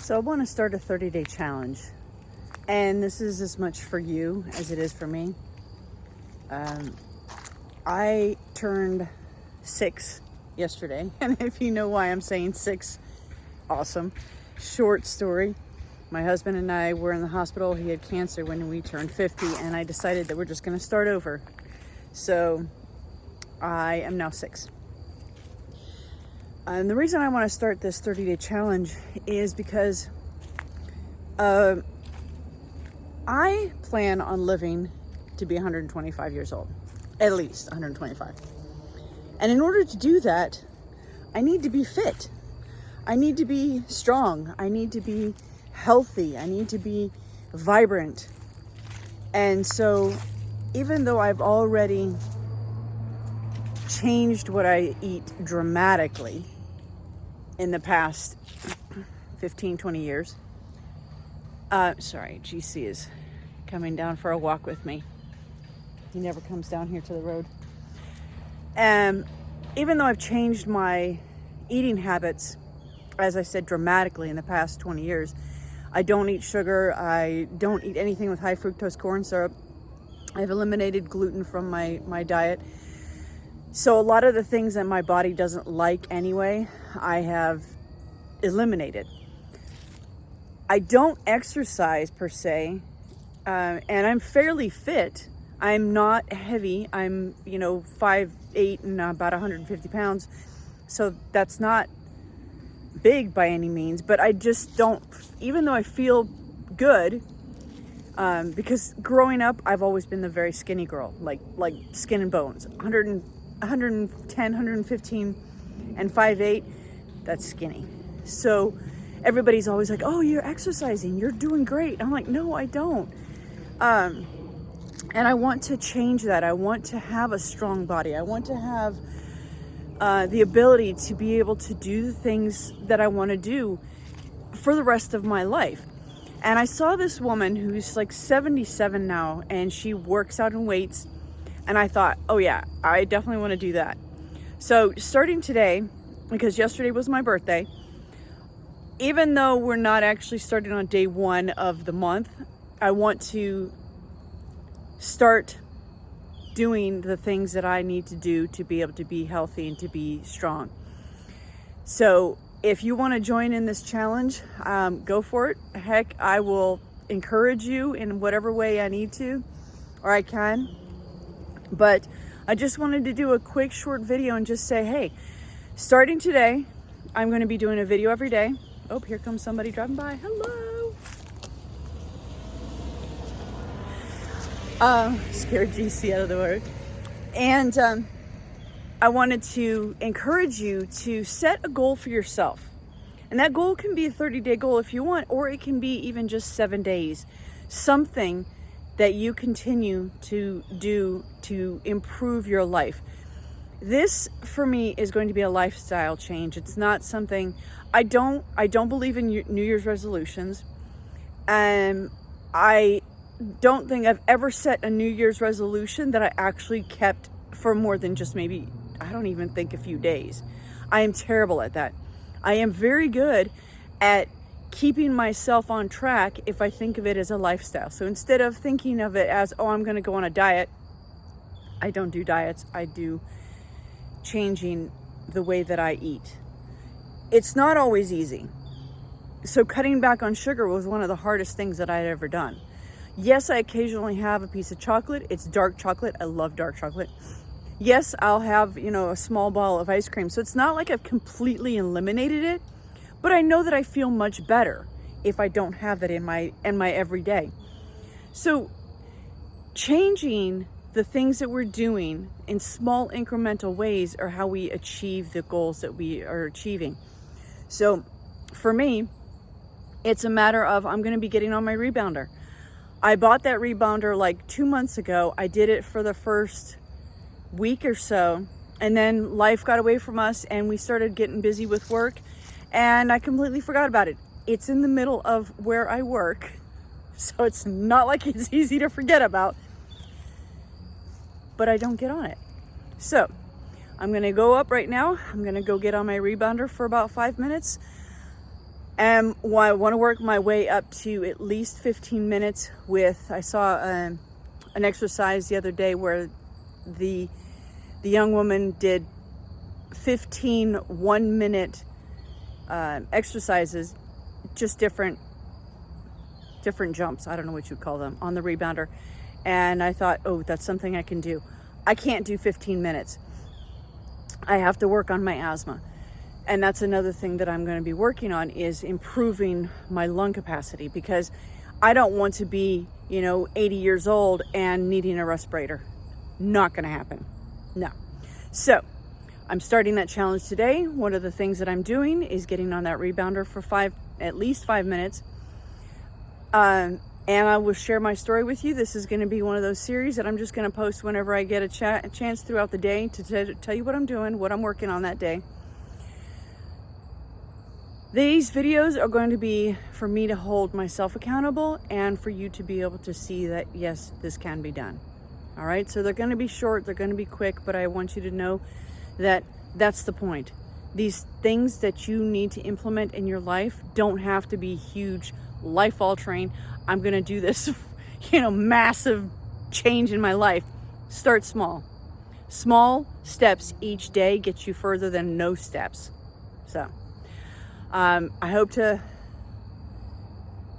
So I want to start a 30-day challenge, and this is as much for you as it is for me. I turned 6 yesterday, and if you know why I'm saying 6, awesome. Short story. My husband and I were in the hospital. He had cancer when we turned 50, and I decided that we're just going to start over. So I am now 6. And the reason I want to start this 30-day challenge is because I plan on living to be 125 years old, at least 125. And in order to do that, I need to be fit. I need to be strong. I need to be healthy. I need to be vibrant. And so even though I've already changed what I eat dramatically in the past 15, 20 years. Sorry, GC is coming down for a walk with me. He never comes down here to the road. Even though I've changed my eating habits, as I said, dramatically in the past 20 years, I don't eat sugar. I don't eat anything with high fructose corn syrup. I've eliminated gluten from my diet. So a lot of the things that my body doesn't like anyway, I have eliminated. I don't exercise per se, and I'm fairly fit. I'm not heavy. I'm, 5'8" and about 150 pounds. So that's not big by any means, but I just don't, even though I feel good, because growing up, I've always been the very skinny girl, like skin and bones, 110, 115 and 5'8", that's skinny. So everybody's always like, oh, you're exercising, you're doing great. I'm like, no, I don't. And I want to change that. I want to have a strong body. I want to have the ability to be able to do the things that I want to do for the rest of my life. And I saw this woman who's like 77 now, and she works out and weights. And I thought, oh yeah, I definitely want to do that. So starting today, because yesterday was my birthday, even though we're not actually starting on day 1 of the month, I want to start doing the things that I need to do to be able to be healthy and to be strong. So if you want to join in this challenge, go for it. Heck, I will encourage you in whatever way I need to, or I can. But I just wanted to do a quick short video and just say, hey, starting today, I'm going to be doing a video every day. Oh, here comes somebody driving by. Hello. Scared GC out of the way. And I wanted to encourage you to set a goal for yourself. And that goal can be a 30-day goal if you want, or it can be even just 7 days. Something that you continue to do to improve your life. This, for me, is going to be a lifestyle change. It's not something, I don't believe in New Year's resolutions. I don't think I've ever set a New Year's resolution that I actually kept for more than just maybe, I don't even think a few days. I am terrible at that. I am very good at keeping myself on track if I think of it as a lifestyle. So instead of thinking of it as, oh, I'm going to go on a diet, I don't do diets. I do changing the way that I eat. It's not always easy. So cutting back on sugar was one of the hardest things that I'd ever done. Yes, I occasionally have a piece of chocolate. It's dark chocolate. I love dark chocolate. Yes, I'll have, a small ball of ice cream. So it's not like I've completely eliminated it, but I know that I feel much better if I don't have that in my everyday. So changing the things that we're doing in small incremental ways are how we achieve the goals that we are achieving. So for me, it's a matter of, I'm going to be getting on my rebounder. I bought that rebounder like 2 months ago. I did it for the first week or so, and then life got away from us and we started getting busy with work, and I completely forgot about it. It's in the middle of where I work, so it's not like it's easy to forget about, but I don't get on it. So I'm gonna go up right now. I'm gonna go get on my rebounder for about 5 minutes. And I want to work my way up to at least 15 minutes with, I saw an exercise the other day where the young woman did 15 1-minute exercises, just different jumps, I don't know what you'd call them, on the rebounder. And I thought, oh, that's something I can do. I can't do 15 minutes. I have to work on my asthma. And that's another thing that I'm going to be working on, is improving my lung capacity, because I don't want to be, 80 years old and needing a respirator. Not going to happen. No. So I'm starting that challenge today. One of the things that I'm doing is getting on that rebounder for at least 5 minutes. And I will share my story with you. This is going to be one of those series that I'm just going to post whenever I get a chance throughout the day to tell you what I'm doing, what I'm working on that day. These videos are going to be for me to hold myself accountable and for you to be able to see that, yes, this can be done. All right, so they're going to be short, they're going to be quick, but I want you to know that that's the point. These things that you need to implement in your life don't have to be huge, life-altering. I'm going to do this, massive change in my life. Start small. Small steps each day get you further than no steps. So I hope to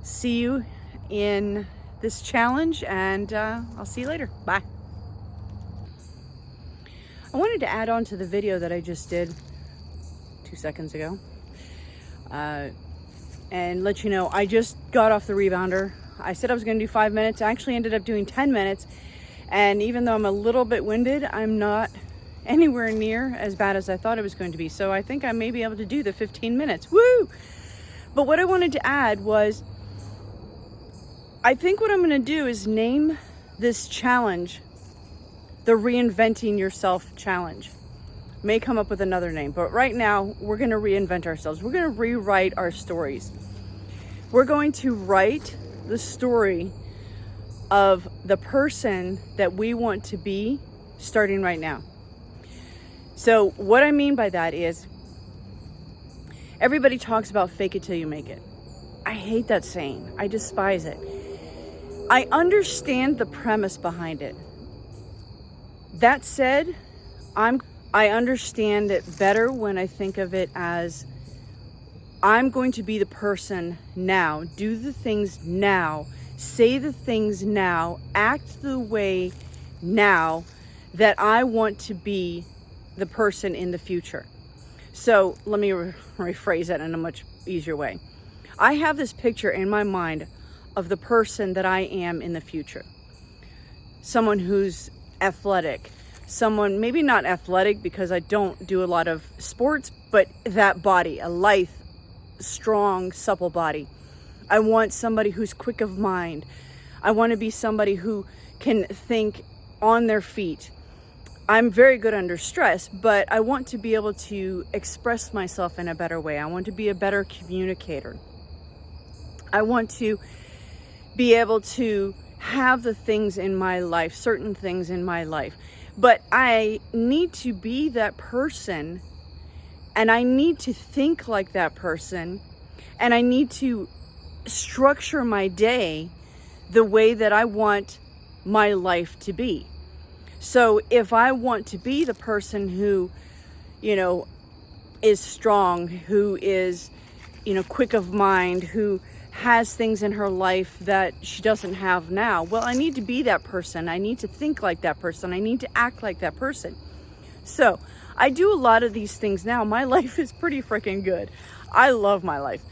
see you in this challenge, and I'll see you later. Bye. I wanted to add on to the video that I just did 2 seconds ago and let you know I just got off the rebounder. I said I was going to do 5 minutes. I actually ended up doing 10 minutes, and even though I'm a little bit winded, I'm not anywhere near as bad as I thought it was going to be. So I think I may be able to do the 15 minutes. Woo! But what I wanted to add was, I think what I'm going to do is name this challenge the Reinventing Yourself Challenge. May come up with another name, but right now we're going to reinvent ourselves. We're going to rewrite our stories. We're going to write the story of the person that we want to be starting right now. So what I mean by that is, everybody talks about fake it till you make it. I hate that saying. I despise it. I understand the premise behind it. That said, I understand it better when I think of it as, I'm going to be the person now, do the things now, say the things now, act the way now that I want to be the person in the future. So let me rephrase that in a much easier way. I have this picture in my mind of the person that I am in the future. Someone who's athletic, someone maybe not athletic because I don't do a lot of sports, but that body, a lithe, strong, supple body. I want somebody who's quick of mind. I want to be somebody who can think on their feet. I'm very good under stress, but I want to be able to express myself in a better way. I want to be a better communicator. I want to be able to have the things in my life, certain things in my life. But I need to be that person, and I need to think like that person, and I need to structure my day the way that I want my life to be. So if I want to be the person who, is strong, who is, quick of mind, who has things in her life that she doesn't have now, well, I need to be that person. I need to think like that person. I need to act like that person. So I do a lot of these things now. My life is pretty freaking good. I love my life.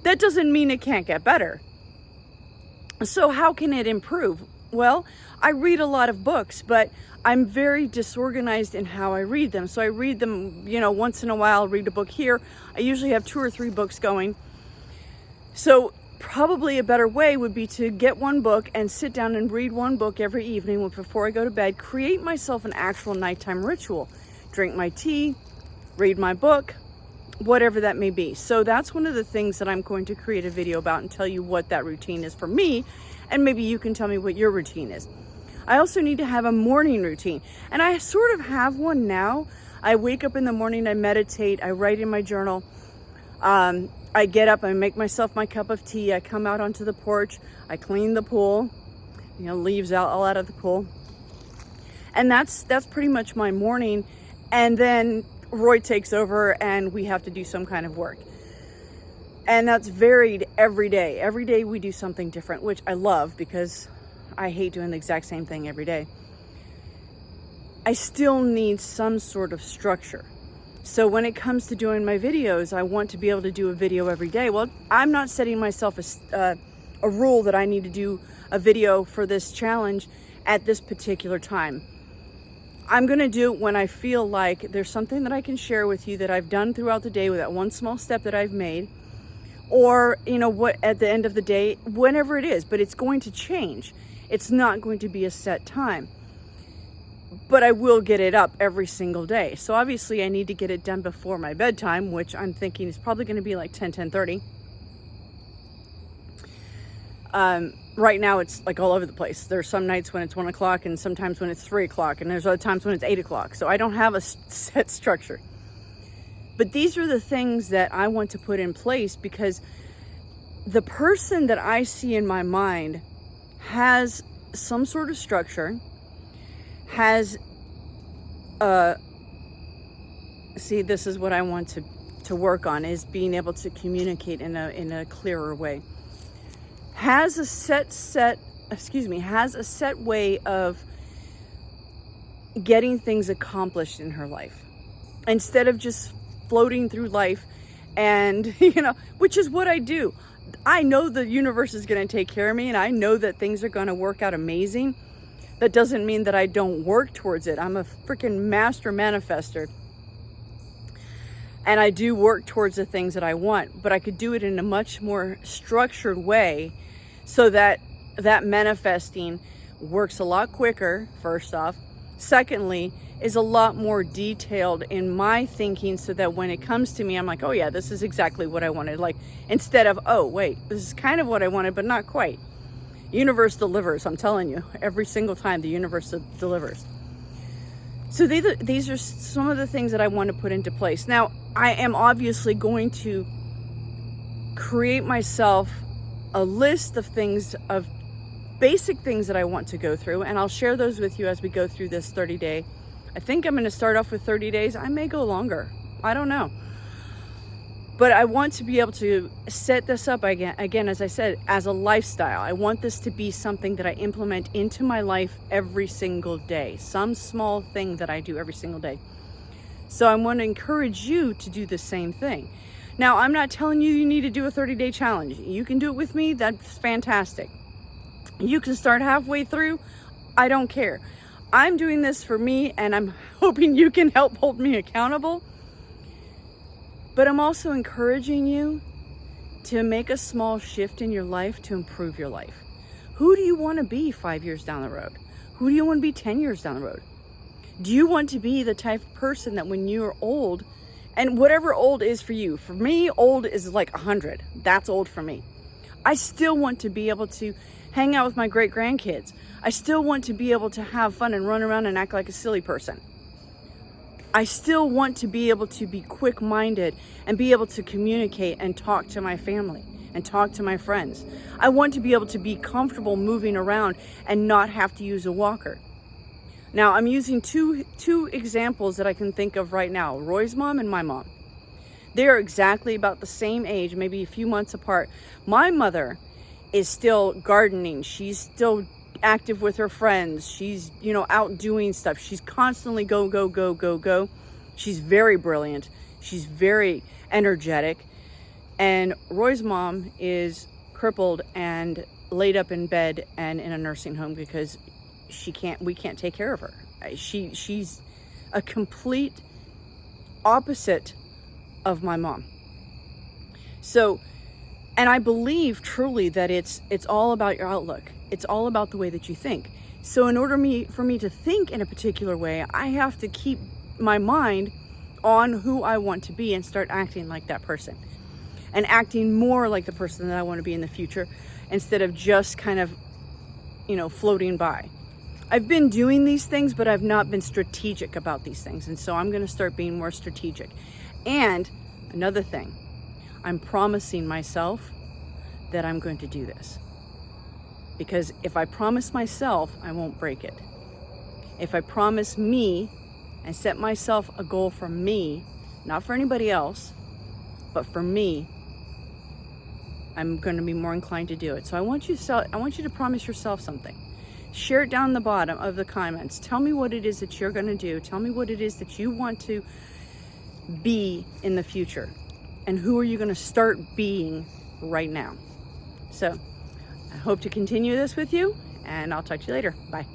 That doesn't mean it can't get better. So how can it improve? Well, I read a lot of books, but I'm very disorganized in how I read them. So I read them, once in a while, read a book here. I usually have 2 or 3 books going. So probably a better way would be to get one book and sit down and read one book every evening before I go to bed, create myself an actual nighttime ritual, drink my tea, read my book, whatever that may be. So that's one of the things that I'm going to create a video about and tell you what that routine is for me. And maybe you can tell me what your routine is. I also need to have a morning routine. And I sort of have one now. I wake up in the morning, I meditate, I write in my journal. I get up, I make myself my cup of tea, I come out onto the porch, I clean the pool, leaves all out of the pool. And that's pretty much my morning. And then Roy takes over and we have to do some kind of work. And that's varied every day. Every day we do something different, which I love because I hate doing the exact same thing every day. I still need some sort of structure. So when it comes to doing my videos, I want to be able to do a video every day. Well, I'm not setting myself a rule that I need to do a video for this challenge at this particular time. I'm going to do it when I feel like there's something that I can share with you that I've done throughout the day with that one small step that I've made, or what at the end of the day, whenever it is, but it's going to change. It's not going to be a set time, but I will get it up every single day. So obviously I need to get it done before my bedtime, which I'm thinking is probably going to be like 10:30. Right now it's like all over the place. There's some nights when it's 1 o'clock and sometimes when it's 3 o'clock, and there's other times when it's 8 o'clock. So I don't have a set structure. But these are the things that I want to put in place, because the person that I see in my mind has some sort of structure, has see, this is what I want to work on, is being able to communicate in a clearer way. Has a set way of getting things accomplished in her life, instead of just floating through life and, which is what I do. I know the universe is going to take care of me, and I know that things are going to work out amazing. That doesn't mean that I don't work towards it. I'm a freaking master manifester. And I do work towards the things that I want, but I could do it in a much more structured way, so that manifesting works a lot quicker, first off. Secondly, is a lot more detailed in my thinking, so that when it comes to me, I'm like, oh yeah, this is exactly what I wanted. Like, instead of, oh wait, this is kind of what I wanted, but not quite. Universe delivers, I'm telling you. Every single time the universe delivers. So these are some of the things that I want to put into place. Now, I am obviously going to create myself a list of things, of basic things that I want to go through, and I'll share those with you as we go through this 30-day. I think I'm going to start off with 30 days. I may go longer. I don't know. But I want to be able to set this up again, as I said, as a lifestyle. I want this to be something that I implement into my life every single day. Some small thing that I do every single day. So I want to encourage you to do the same thing. Now, I'm not telling you need to do a 30-day challenge. You can do it with me. That's fantastic. You can start halfway through. I don't care. I'm doing this for me, and I'm hoping you can help hold me accountable. But I'm also encouraging you to make a small shift in your life to improve your life. Who do you want to be 5 years down the road? Who do you want to be 10 years down the road? Do you want to be the type of person that when you're old, and whatever old is for you, for me, old is like 100. That's old for me. I still want to be able to hang out with my great grandkids. I still want to be able to have fun and run around and act like a silly person. I still want to be able to be quick-minded and be able to communicate and talk to my family and talk to my friends. I want to be able to be comfortable moving around and not have to use a walker. Now, I'm using two examples that I can think of right now, Roy's mom and my mom. They are exactly about the same age, maybe a few months apart. My mother is still gardening. She's still active with her friends. She's, out doing stuff. She's constantly go, go, go, go, go. She's very brilliant. She's very energetic. And Roy's mom is crippled and laid up in bed and in a nursing home because we can't take care of her. She's a complete opposite of my mom. So, and I believe truly that it's all about your outlook. It's all about the way that you think. So in order for me to think in a particular way, I have to keep my mind on who I want to be and start acting like that person. And acting more like the person that I want to be in the future, instead of just kind of, floating by. I've been doing these things, but I've not been strategic about these things. And so I'm going to start being more strategic. And another thing, I'm promising myself that I'm going to do this. Because if I promise myself, I won't break it. If I promise me and set myself a goal for me, not for anybody else, but for me, I'm going to be more inclined to do it. So I want you to promise yourself something. Share it down the bottom of the comments. Tell me what it is that you're going to do. Tell me what it is that you want to be in the future. And who are you going to start being right now? So I hope to continue this with you, and I'll talk to you later. Bye.